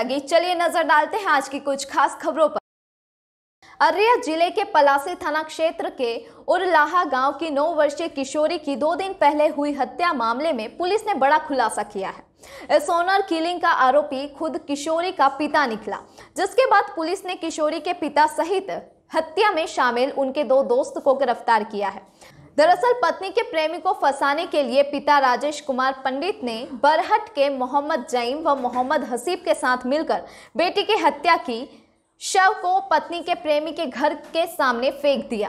लगी, चलिए नजर डालते हैं आज की कुछ खास खबरों पर। अररिया जिले के पलासी थाना क्षेत्र के उरलाहा गांव की 9 वर्षीय किशोरी की 2 दिन पहले हुई हत्या मामले में पुलिस ने बड़ा खुलासा किया है। इस ऑनर किलिंग का आरोपी खुद किशोरी का पिता निकला, जिसके बाद पुलिस ने किशोरी के पिता सहित हत्या में शामिल उनके 2 दोस्त को गिरफ्तार किया है। दरअसल पत्नी के प्रेमी को फंसाने के लिए पिता राजेश कुमार पंडित ने बरहट के मोहम्मद जईम व मोहम्मद हसीब के साथ मिलकर बेटी की हत्या की। शव को पत्नी के प्रेमी के घर के सामने फेंक दिया।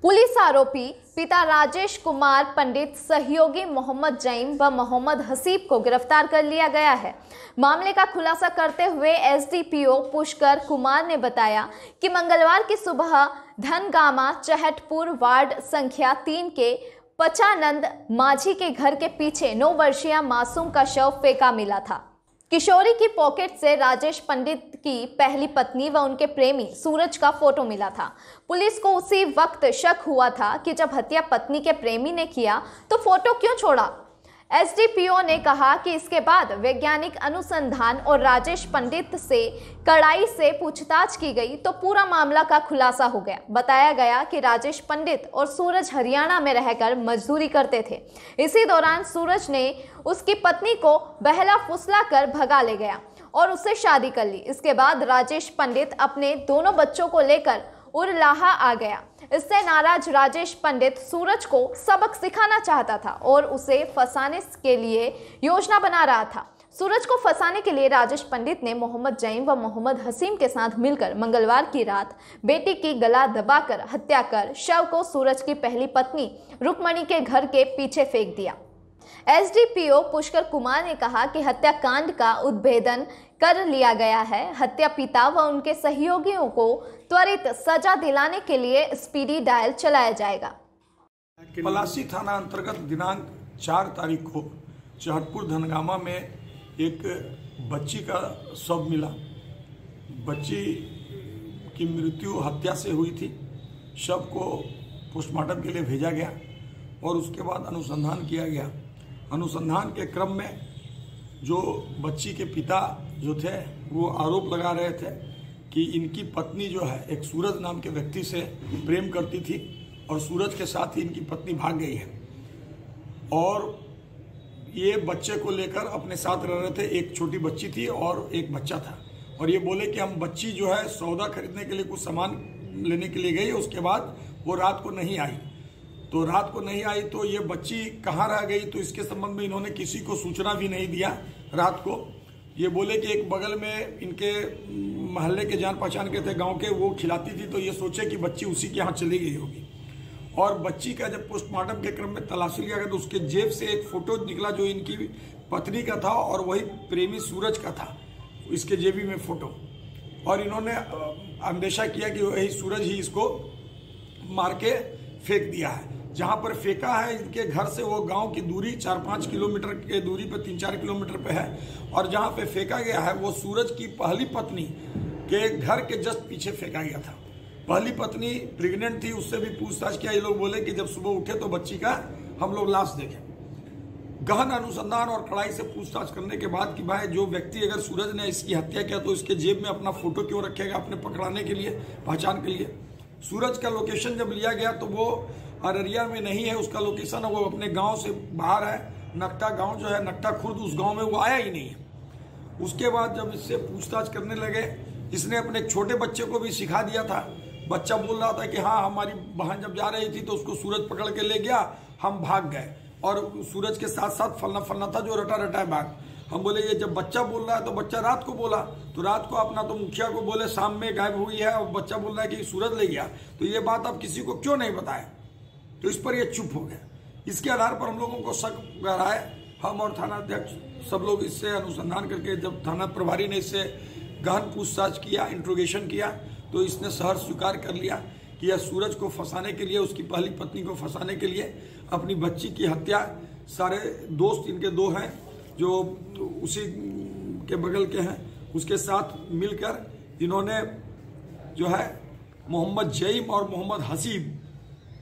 पुलिस आरोपी पिता राजेश कुमार पंडित, सहयोगी मोहम्मद जईम व मोहम्मद हसीब को गिरफ्तार कर लिया गया है। मामले का खुलासा करते हुए एसडीपीओ पुष्कर कुमार ने बताया कि मंगलवार की सुबह धनगामा चहटपुर वार्ड संख्या 3 के पचानंद माझी के घर के पीछे 9 वर्षीय मासूम का शव फेंका मिला था। किशोरी की पॉकेट से राजेश पंडित की पहली पत्नी व उनके प्रेमी सूरज का फोटो मिला था। पुलिस को उसी वक्त शक हुआ था कि जब हत्या पत्नी के प्रेमी ने किया तो फोटो क्यों छोड़ा। एसडीपीओ ने कहा कि इसके बाद वैज्ञानिक अनुसंधान और राजेश पंडित से कड़ाई से पूछताछ की गई तो पूरा मामला का खुलासा हो गया। बताया गया कि राजेश पंडित और सूरज हरियाणा में रहकर मजदूरी करते थे। इसी दौरान सूरज ने उसकी पत्नी को बहला फुसला कर भगा ले गया और उससे शादी कर ली। इसके बाद राजेश पंडित अपने दोनों बच्चों को लेकर उरलाहा आ गया। इससे नाराज राजेश पंडित सूरज को सबक सिखाना चाहता था और उसे फंसाने के लिए योजना बना रहा था। सूरज को फंसाने के लिए राजेश पंडित ने मोहम्मद जईम व मोहम्मद हसीम के साथ मिलकर मंगलवार की रात बेटी की गला दबाकर हत्या कर शव को सूरज की पहली पत्नी रुक्मणी के घर के पीछे फेंक दिया। एसडीपीओ पुष्कर कुमार ने कहा कि हत्याकांड का उद्भेदन कर लिया गया है। हत्या पिता व उनके सहयोगियों को त्वरित सजा दिलाने के लिए स्पीडी डायल चलाया जाएगा। पलासी थाना अंतर्गत दिनांक 4 तारीख को चहटपुर धनगामा में एक बच्ची का शव मिला। बच्ची की मृत्यु हत्या से हुई थी। शव को पोस्टमार्टम के लिए भेजा गया और उसके बाद अनुसंधान किया गया। अनुसंधान के क्रम में जो बच्ची के पिता जो थे वो आरोप लगा रहे थे कि इनकी पत्नी जो है एक सूरज नाम के व्यक्ति से प्रेम करती थी और सूरज के साथ ही इनकी पत्नी भाग गई है और ये बच्चे को लेकर अपने साथ रह रहे थे। एक छोटी बच्ची थी और एक बच्चा था और ये बोले कि हम बच्ची जो है सौदा खरीदने के लिए कुछ सामान लेने के लिए गई, उसके बाद वो रात को नहीं आई। तो रात को नहीं आई तो ये बच्ची कहाँ रह गई, तो इसके संबंध में इन्होंने किसी को सूचना भी नहीं दिया। रात को ये बोले कि एक बगल में इनके मोहल्ले के जान पहचान के थे गांव के, वो खिलाती थी, तो ये सोचे कि बच्ची उसी के यहाँ चली गई होगी। और बच्ची का जब पोस्टमार्टम के क्रम में तलाशी लिया गया तो उसके जेब से एक फोटो निकला जो इनकी पत्नी का था और वही प्रेमी सूरज का था, इसके जेबी में फोटो। और इन्होंने अंदेशा किया कि वही सूरज ही इसको मार के फेंक दिया है। जहां पर फेंका है इनके घर से वो गांव की दूरी 4-5 किलोमीटर के दूरी पे 3-4 किलोमीटर पे है और जहां पे फेंका गया है वो सूरज की पहली पत्नी के घर के जस्ट पीछे फेंका गया था। पहली पत्नी प्रेग्नेंट थी, उससे भी पूछताछ किया। ये लोग बोले कि जब सुबह उठे तो बच्ची का हम लोग लाश देखे। गहन अनुसंधान और कड़ाई से पूछताछ करने के बाद कि भाई जो व्यक्ति अगर सूरज ने इसकी हत्या किया तो इसके जेब में अपना फोटो क्यों रखेगा अपने पकड़ाने के लिए, पहचान के लिए। सूरज का लोकेशन जब लिया गया तो वो अररिया में नहीं है, उसका लोकेशन वो अपने गांव से बाहर है। नकटा गांव जो है, नकटा खुर्द, उस गांव में वो आया ही नहीं है। उसके बाद जब इससे पूछताछ करने लगे, इसने अपने छोटे बच्चे को भी सिखा दिया था। बच्चा बोल रहा था कि हाँ हमारी बहन जब जा रही थी तो उसको सूरज पकड़ के ले गया, हम भाग गए और सूरज के साथ साथ फलना फलना था जो रटा रटा भाग। हम बोले ये जब बच्चा बोल रहा है तो बच्चा रात को बोला, तो रात को अपना तो मुखिया को बोले शाम में गायब हुई है और बच्चा बोल रहा है कि सूरज ले गया, तो ये बात आप किसी को क्यों नहीं बताया। तो इस पर ये चुप हो गया। इसके आधार पर हम लोगों को शक रहा है। हम और थाना अध्यक्ष सब लोग इससे अनुसंधान करके जब थाना प्रभारी ने इससे गहन पूछताछ किया, इंट्रोगेशन किया, तो इसने सहर्ष स्वीकार कर लिया कि यह सूरज को फंसाने के लिए, उसकी पहली पत्नी को फंसाने के लिए अपनी बच्ची की हत्या, सारे दोस्त इनके 2 हैं जो उसी के बगल के हैं, उसके साथ मिलकर इन्होंने जो है मोहम्मद जईम और मोहम्मद हसीब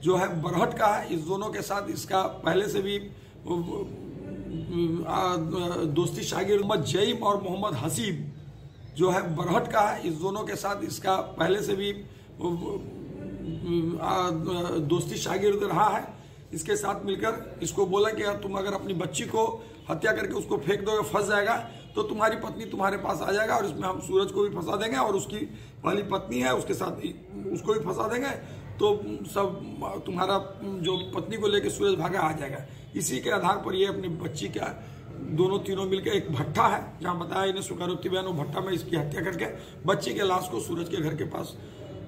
जो है बरहट का है, इस दोनों के साथ इसका पहले से भी दोस्ती शागिर्द। मोहम्मद जईम और मोहम्मद हसीब जो है बरहट का है। इस दोनों के साथ इसका पहले से भी दोस्ती शागिर्द रहा है। इसके साथ मिलकर इसको बोला कि यार तुम अगर अपनी बच्ची को हत्या करके उसको फेंक दोगे, फंस जाएगा, तो तुम्हारी पत्नी तुम्हारे पास आ जाएगा और इसमें हम सूरज को भी फंसा देंगे और उसकी वाली पत्नी है उसके साथ उसको भी फंसा देंगे, तो सब तुम्हारा जो पत्नी को लेकर सूरज भागा आ जाएगा। इसी के आधार पर ये अपनी बच्ची का दोनों तीनों मिलकर एक भट्टा है जहाँ बताया इन्हें सुकारोती बहन, वो भट्टा में इसकी हत्या करके बच्ची के लाश को सूरज के घर के पास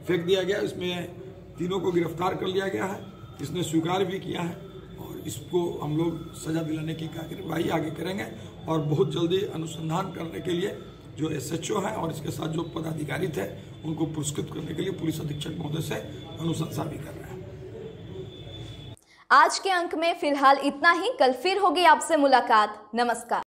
फेंक दिया गया। इसमें तीनों को गिरफ्तार कर लिया गया है, इसने स्वीकार भी किया है और इसको हम लोग सजा दिलाने की कार्यवाही आगे करेंगे और बहुत जल्दी अनुसंधान करने के लिए जो SHO है और इसके साथ जो पदाधिकारी थे उनको पुरस्कृत करने के लिए पुलिस अधीक्षक महोदय से अनुशंसा भी कर रहे हैं। आज के अंक में फिलहाल इतना ही। कल फिर होगी आपसे मुलाकात। नमस्कार।